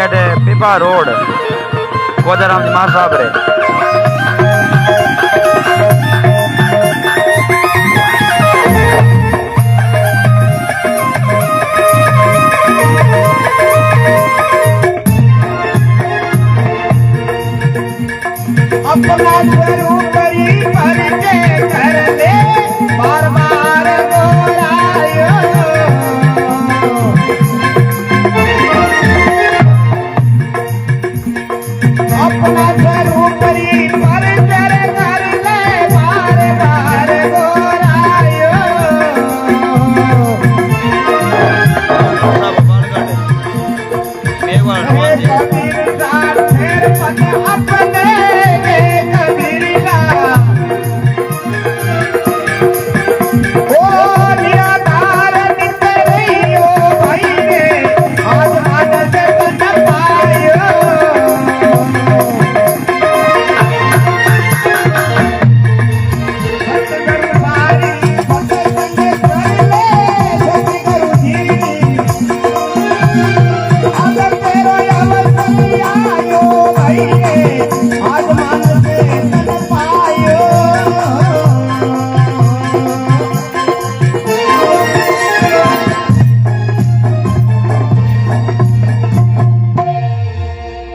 Eight पीपा road कोदाराम जी मार साहब रे अपना स्वरूप भर के कर दे बार बार दोहरायो अपना स्वरूप भर कर ले बार बार दोहरायो कबीर साथ फिर पद अपने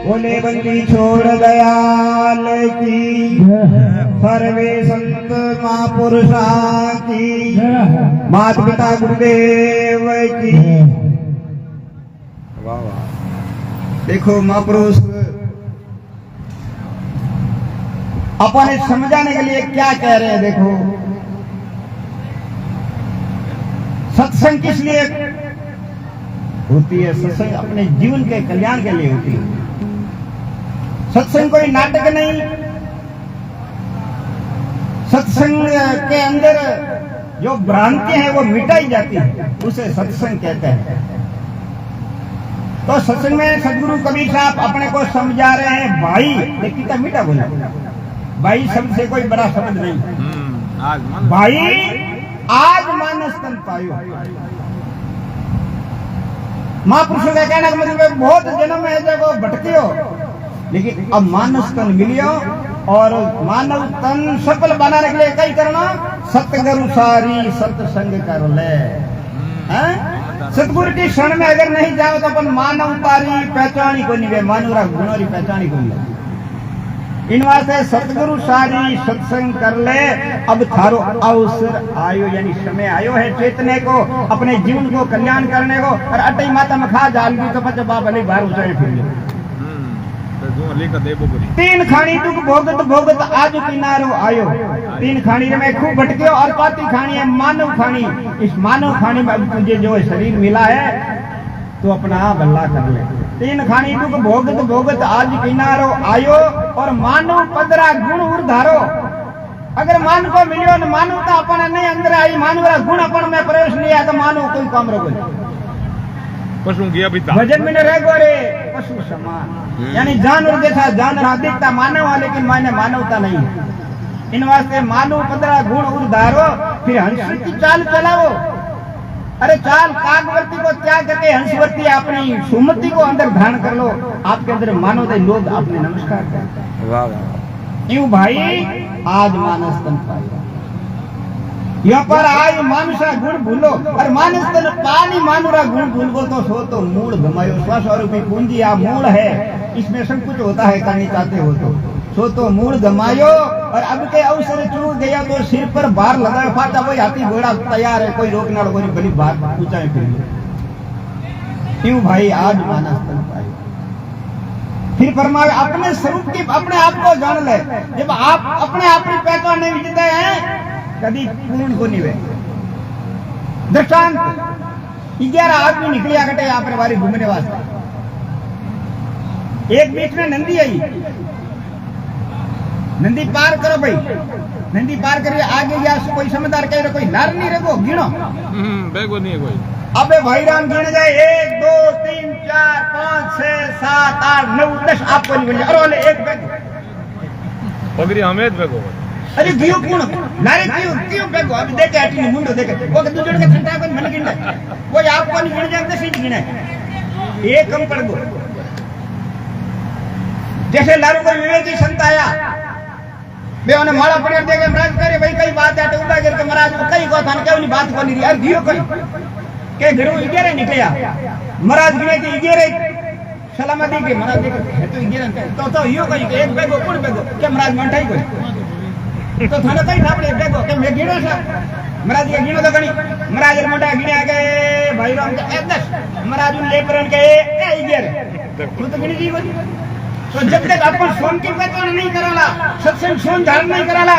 बोले बंदी छोड़ दयाल की सर्वे संत महापुरुषा की माता पिता गुरुदेव की। वाह वाह। देखो महापुरुष अपने समझाने के लिए क्या कह रहे हैं। देखो सत्संग किस लिए होती है? सत्संग अपने जीवन के कल्याण के लिए होती है। सत्संग कोई नाटक नहीं। सत्संग के अंदर जो भ्रांति है वो मिटाई जाती है, उसे सत्संग कहते हैं। तो सत्संग में सदगुरु कबीर साहब अपने को समझा रहे हैं भाई। देखिए तो मीठा बोला, भाई शब्द से कोई बड़ा शब्द नहीं। भाई आज मानस तन पायो। महापुरुषों का कहना का मतलब बहुत जन्म है जब भटके हो, लेकिन अब मानस तन मिलियो और मानव तन सफल बनाने के लिए कई करना सतगुरु सारी सत्संग कर ले। सतगुरु की क्षण में अगर नहीं जाओ तो अपन मानव तारी पहचानी को नहीं, मानवरा गुणोरी पहचानी को नहीं। इन वास्ते सतगुरु सारी सत्संग कर ले। अब थारो अवसर आयो, यानी समय आयो है चेतने को, अपने जीवन को कल्याण करने को। और अटई माता में खा जाल भी तो पच बाप अली बाहर उचाए फिर तीन खानी दुख भोगत भोगत आज किनारो आयो। तीन खानी में खूब भटके और पाती खानी है मानव खानी। इस मानव खानी में अब तुझे जो शरीर मिला है तो अपना भला कर ले। तीन खानी दुख भोगत भोगत आज किनारो आयो और मानव पदरा गुण उर्धारो। अगर मान को मिलियो न मानवता अपन नहीं अंदर आई, मानवरा गुण अपन में प्रवेश नहीं आया तो मानव कोई काम रोको पशु गया भी भजन में न रह गो रे पशु समान, यानी जानवर जैसा जानवर दिखता मानव है लेकिन माने मानवता नहीं है। इन वास्ते मानव पदरा गुण उर्धारो, फिर हंस की चाल चलाओ। अरे चाल कागवर्ती को त्याग करके हंसवर्ती अपनी सुमति को अंदर धारण कर लो। आपके अंदर मानवता लोग आपने नमस्कार करते। यूं भाई आज मानस तन पायो, यहाँ पर आज मानुषा गुण भूलो और मानस तन पानी मानुरा गुण भूल गो तो सो तो मूल गमायो। स्वस्वरूपी पूंजी आप मूल है, इसमें सब कुछ होता है करनी चाहते हो तो सो तो मूल गमायो। और अब के अवसर चूक गया तो सिर पर बार लगाए फाटा वही हाथी घोड़ा तैयार है, कोई रोकना कोई बड़ी बात ऊंचाई फिर। क्यों भाई आज मानस तन पायो। फिर फरमाए अपने स्वरूप की अपने आप को जान ले। जब आप अपने आप की पहचान नहीं विजते हैं कभी पूर्ण को नहीं वे। दृष्टांत 11 आदमी निकले आगटे यहाँ पर बारी घूमने वास्ते। एक बीच में नंदी आई, नंदी पार करो भाई। नंदी पार करिए आगे या कोई समझदार कह रहे कोई नार नहीं रखो गिनो बेगो नहीं है कोई। अबे भाई राम गिन गए 1 2 3 4 5 6 7 8 9 10 आपको नहीं मिल जाए। अरे एक बैग पगड़ी हमें बेगो। अरे क्यों कौन नारे क्यों बैग अभी देखे हटी मुंडो देखे वो के दूजड़ के ठंडा को मन गिन ले वो आपको नहीं गिन जाते सीट गिने एक कम पड़ गो। जैसे लारू कोई विवेकी संत आया बे ने माला पकड़ दे के महाराज करे भाई कई बात है तो उड़ा के महाराज वो कई को थाने केवनी बात को नहीं यार दियो कई के घरू इगेरे निकलिया महाराज गिने की इगेरे सलामती के महाराज देख है तो इगेरे तो यो कई एक बेगो कोण बेगो के महाराज मंठाई कोई तो थाने कई थापड़े बेगो के मैं गिनो सा महाराज के गिनो तो गणी महाराज मोटा गिने आगे भाई राम के 10 महाराज ले परन के इगेरे तू तो गिनी जी को तो जब तक अपन सोन की पहचान नहीं कराला सत्संग सोन धारण नहीं कराला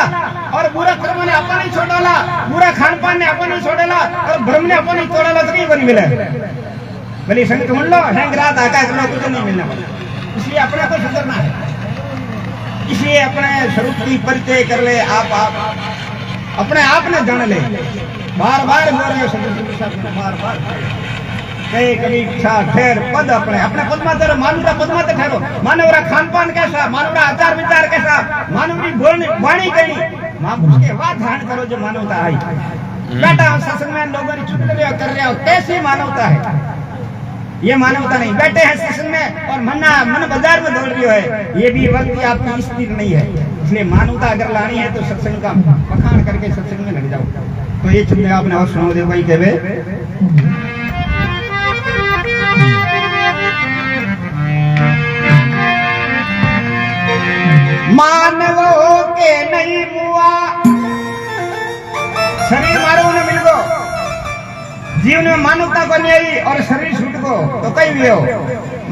और बुरा कर्म ने अपन नहीं छोड़ाला बुरा खान पान ने अपन नहीं छोड़ाला और भ्रम ने अपन नहीं तोड़ाला तो नहीं बनी मिले भले संगत ढूंढ लो हैंग रात आकाश लो कुछ नहीं मिलना इसलिए अपने को सुधरना है इसलिए अपने स्वरूप की परिचय कर ले आप अपने आप ने जान ले बार बार बोल रहे हो बार बार कई कभी इच्छा ठहर पद अपने अपने पद मात्र मानवरा पद मात्र ठहरो मानवरा खान पान कैसा मानवरा आचार विचार कैसा मानवरी बोलने वाणी कही महापुरुष के बात ध्यान करो जो मानवता आई बेटा सत्संग में लोगों ने चुप कर रहे हो कैसी मानवता है ये मानवता नहीं बैठे हैं सत्संग में और मन बाजार में दौड़ रही है ये भी वक्त आपकी स्थिर नहीं है इसलिए मानवता अगर लानी है तो सत्संग का बखान करके सत्संग में लग जाओ तो ये चुप आपने और सुनो देव भाई कहे मानवो के नहीं मुआ शरीर मारो न मिल गो जीवन में मानवता को नहीं आई और शरीर छूट गो तो कई भी हो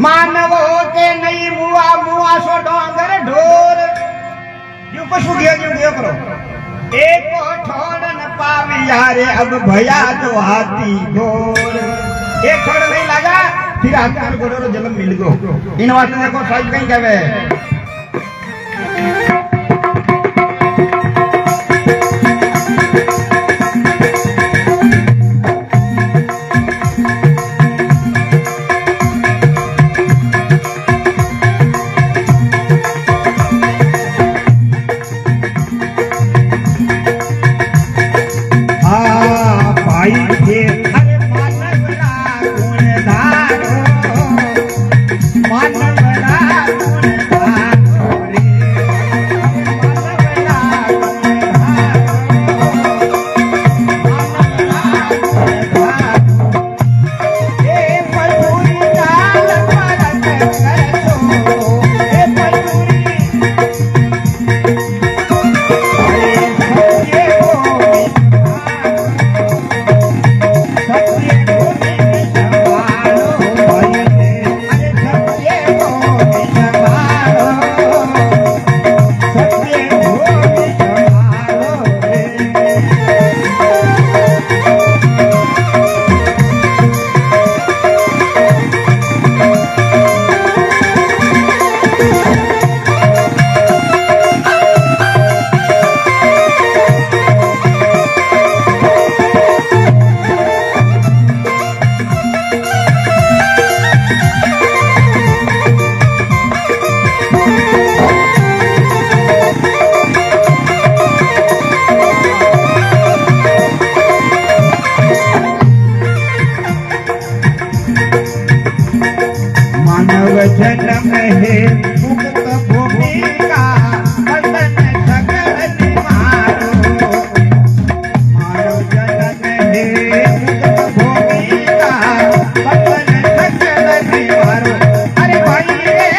मानवो के नहीं मुआ मुआ सो डोंगर ढोर जो पशु दियो करो एक को छोड़ न पावे यारे अब भया जो हाथी घोर एक छोड़ नहीं लगा फिर हाथी घोड़ो जन्म मिल गो इन वास्ते देखो साइड कहीं कहे जन्म है मुक्त भूमि का बंधन सकल निवारो मारो जन्म है मुक्त भूमि का बंधन सकल निवारो अरे भाई रे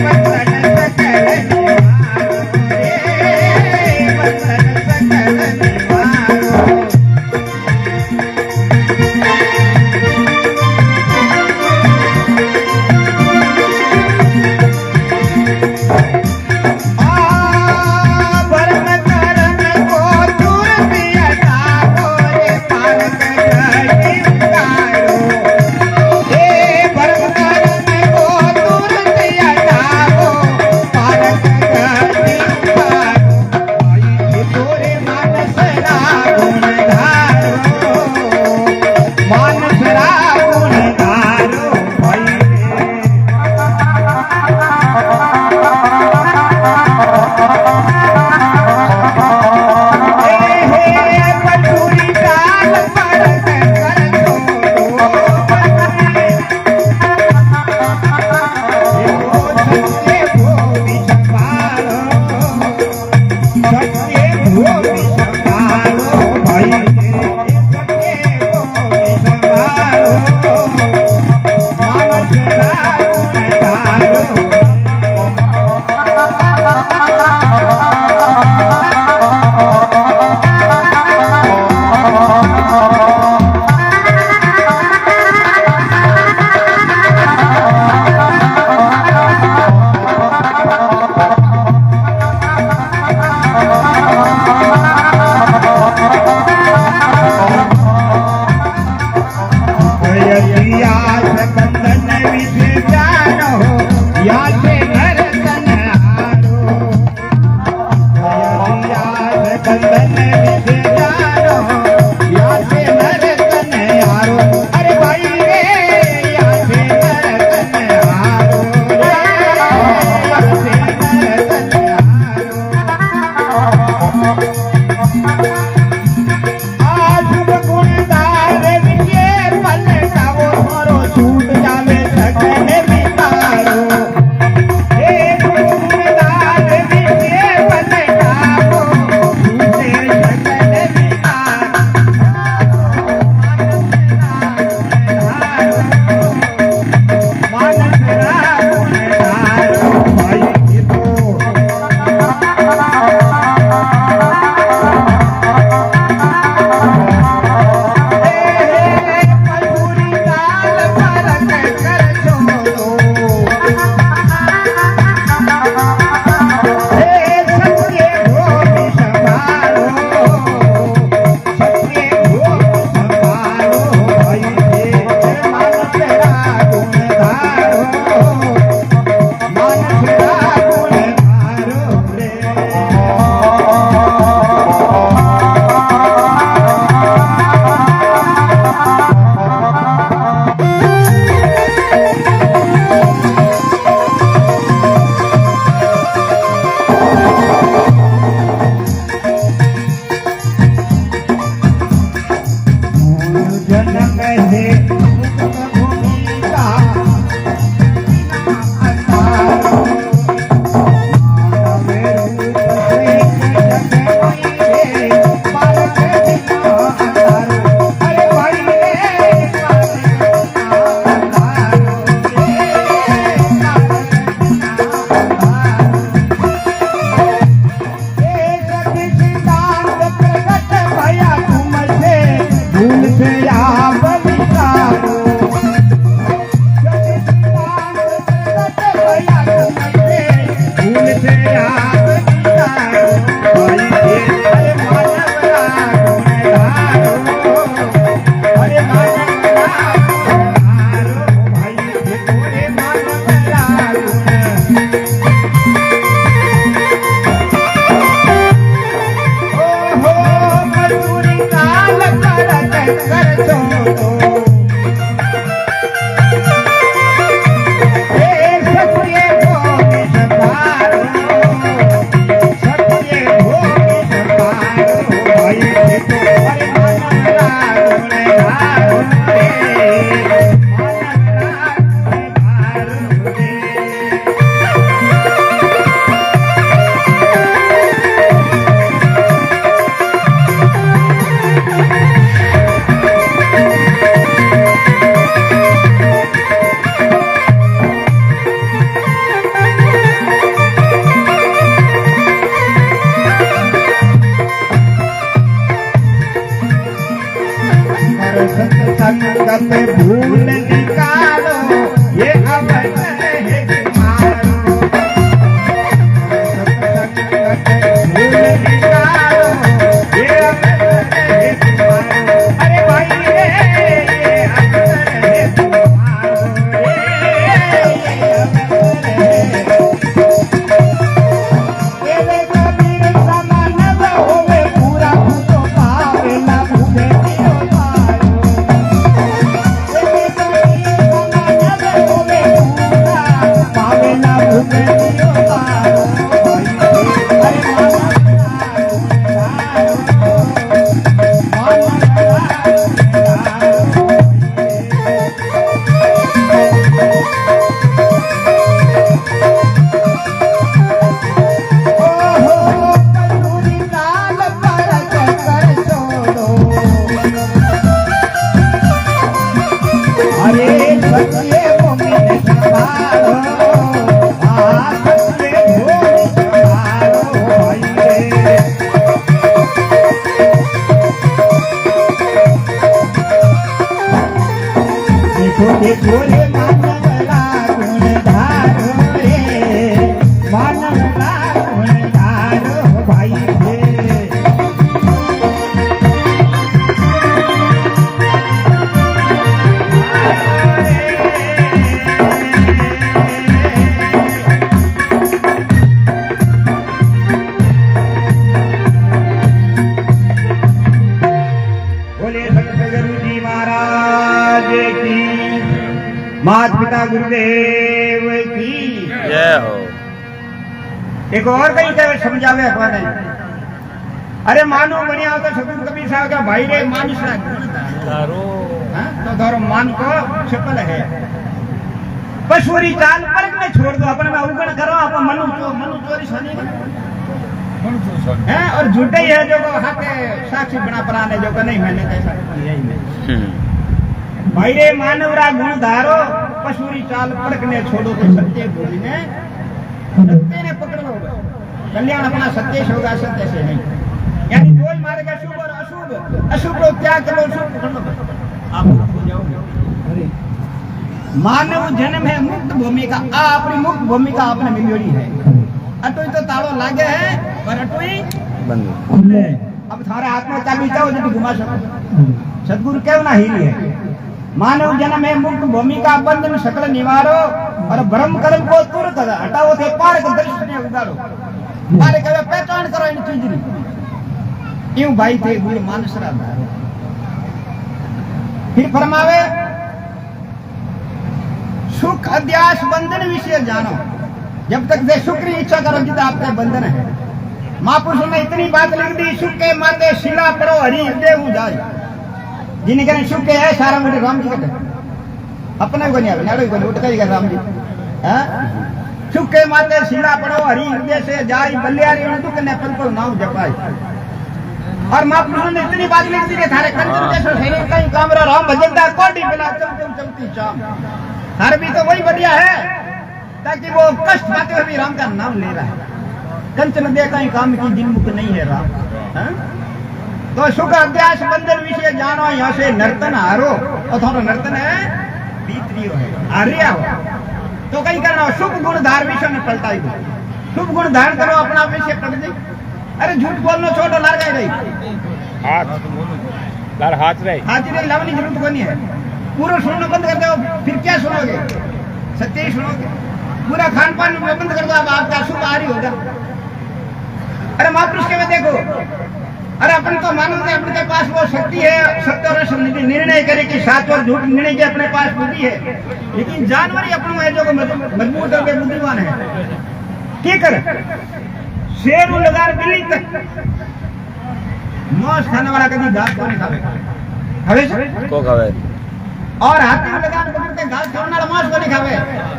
बंधन सकल निवारो रे बंधन सकल निवारो कत भूल निकालो ये अवसर है तुम्हारो भूल निकालो ये अवसर है तुम्हारो अरे भाई ये अवसर है तुम्हारो ये अवसर है केले कबीर समान होवे पूरा तो पावे ना भूले दियो पारो केले कबीर समान होवे पूरा पावे ना भूले दियो पारो देखो रे मानवला गुण धारो रे मानवला गुण धारो भाई रे बोले सतगुरु जी महाराज की माता पिता गुरुदेव की जय हो। एक और कहीं क्या समझावे अखबार ने अरे मानो बढ़िया तो सतगुरु कबीर साहब का भाई रे मानुष तारो तो धरो मान को सफल है पशुरी चाल परक में छोड़ दो अपने में उगण करो आप मनु चोरी सनी है और झूठे ही है जो को हाथ साक्षी बना पराने जो को नहीं मैंने कैसा किया ही नहीं भाई रे मानवरा गुण धारो पशुरी चाल परख ने छोड़ो तो सत्य बोली ने सत्य ने पकड़ लो कल्याण अपना सत्य से होगा सत्य से नहीं यानी दो ही मार्ग है शुभ और अशुभ अशुभ को त्याग करो शुभ पकड़ लो आप हो जाओगे मानव जन्म है मुक्त भूमिका आ अपनी मुक्त भूमिका आपने मिलोड़ी है अटोई तो तालो लागे है पर अटोई बंद अब थारे हाथ में चाबी चाहो जो घुमा सको सदगुरु क्यों ना हिली है मानव जन्म है मुक्त भूमिका बंधन सकल निवारो और ब्रह्म कर्म को तुरंत हटाओ थे पार के दृष्टि ने उगाड़ो पार कहे पहचान करो इन चीज नी यूं भाई थे गुरु मानस रहा फिर फरमावे सुख अध्यास बंधन विषय जानो जब तक से सुख की इच्छा करो जितना आपके बंधन है महापुरुषों ने इतनी बात लिख दी सुख के माते शिला पड़ो हरि हृदय हूँ जाए जिन्हें कहें सुख के है सारा मुझे राम जी का अपने को नहीं आवे नाड़ो को नहीं उठ कर राम जी सुख के माते शिला पड़ो हरि हृदय से जाई बलियारी दुख ने पल पल नाव जपाई और महापुरुषों ने इतनी बात लिख दी कि थारे कंचन जैसे शरीर कहीं कामरा राम भजनदा कोटी बिना चलती शाम हर भी तो वही बढ़िया है ताकि वो कष्ट पाते हुए भी राम का नाम ले रहा है कंचन दे कहीं काम की जिनमुख नहीं है राम है? तो सुख अध्यास बंधन विषय जानो यहाँ से नर्तन हारो और थोड़ा नर्तन है भीतरियो है आर्या हो तो कहीं करना हो शुभ गुण धार विषय में पलटा ही शुभ गुण धारण करो अपना विषय प्रगति अरे झूठ बोलना छोड़ो लार गए रही हाथ रही हाथी नहीं लावनी जरूरत को नहीं है पूरा सुनना बंद कर दो फिर क्या सुनोगे सत्य ही सुनोगे पूरा खान पान बंद कर दो अब आपका शुभ आ रही होगा अरे महापुरुष के में देखो अरे अपन तो मानो कि अपने पास वो शक्ति है सत्य और निर्णय करे कि साच और झूठ निर्णय की अपने पास बुद्धि है लेकिन जानवर ही अपन है जो मजबूत होकर बुद्धिमान है ठीक है शेर लगार बिल्ली तक मौस खाने वाला कभी घास को नहीं खावे को खावे और हाथी में लगान पकड़ के घास खाने वाला मांस को नहीं खावे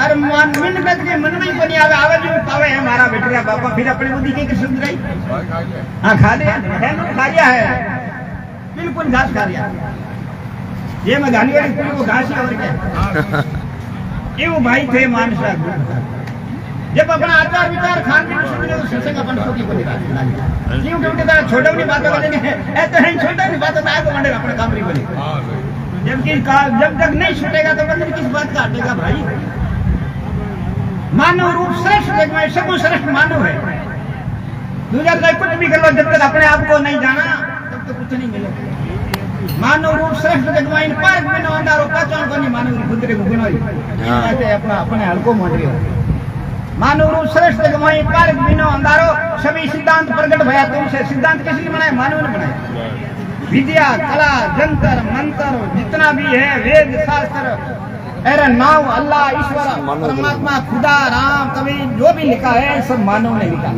अरे मन मिनट के मन में को नहीं आवे आवे जो पावे है हमारा बेटिया बापा फिर अपनी बुद्धि की शुद्ध रही हाँ खा लिया है खा लिया है बिल्कुल घास खा लिया ये मैं गाली वाली पूरी को घास ही और क्या ये वो भाई थे मानसा जब अपना आचार विचार खान पीन शुरू तो सत्संग अपन छोटी को निकाल क्यों क्योंकि छोटे वाली बातों का नहीं है ऐसे है छोटे वाली बातों में आगे मंडे अपने काम नहीं बने जब तक नहीं छूटेगा तो बंधन किस बात का हटेगा भाई। मानव रूप श्रेष्ठ जग में सब श्रेष्ठ मानव है। दूसरा तो कुछ भी कर लो, जब तक अपने आप को नहीं जाना तब तो कुछ नहीं मिलेगा। मानव रूप श्रेष्ठ जग में पार्क में नो अंधारो पहचान को नहीं मानव गुजरे को गुनोई ऐसे अपना अपने हल्को मोड़ रही हो। मानव रूप श्रेष्ठ जग में पार्क बिनो अंधारो सभी सिद्धांत प्रकट भया तुमसे। सिद्धांत किसने बनाए? मानव ने बनाए। विद्या कला जंतर मंत्र जितना भी है वेद शास्त्र अरे नाम अल्लाह ईश्वर परमात्मा खुदा राम कभी जो भी लिखा है सब मानव ने लिखा।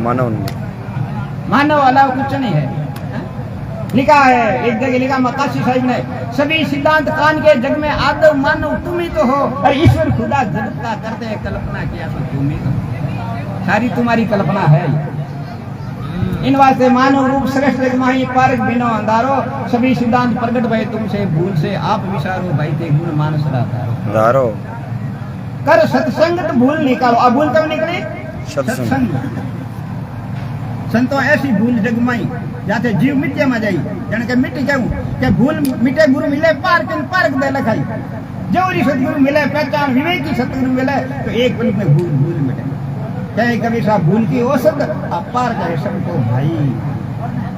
मानव अलावा कुछ नहीं है। लिखा है एक जगह लिखा मकाशी साहिब ने सभी सिद्धांत कान के जग में आदम मानव तुम ही तो हो और ईश्वर खुदा जगत का करते हैं कल्पना किया तो तुम ही तो। सारी तुम्हारी कल्पना है। इन वास्ते मानव रूप श्रेष्ठ जग माही पारक बिनो अंधारो सभी सिद्धांत प्रकट भय तुमसे भूल से आप विचारो भाई ते गुण मानस धारो कर सत्संगत भूल निकालो। अब भूल कब निकली? सत्संग। संतो ऐसी भूल जग माई जाते जीव मिट्टे में जाई जाने के मिट्टी जाऊं के भूल मिटे गुरु मिले पार्क दे लखाई जौरी सतगुरु मिले पहचान विवेकी सतगुरु मिले तो एक पल में भूल मिटे। चाहे कभी सा भूल की औसत आप पार करे सबको भाई।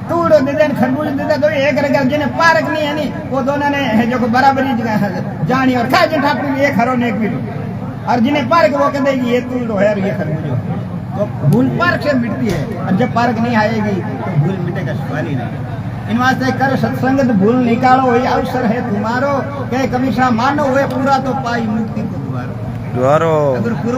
तूड़ो दे देन खरबूज दे दे तो एक रगर जिन्हें पार्क नहीं है नहीं वो दोनों ने है जो बराबरी जानी और खा जिन ठाकुर एक हरो ने एक मिलो और जिन्हें पार्क वो कह देगी ये तूड़ो है और ये खरबूज तो भूल पार्क से मिटती है और जब पार्क नहीं आएगी तो भूल मिटेगा सवाल ही नहीं। इन वास्ते कर सत्संगत भूल निकालो ये अवसर है तुम्हारो कहे कभी सा मानो हुए पूरा तो पाई मुक्ति को द्वारो।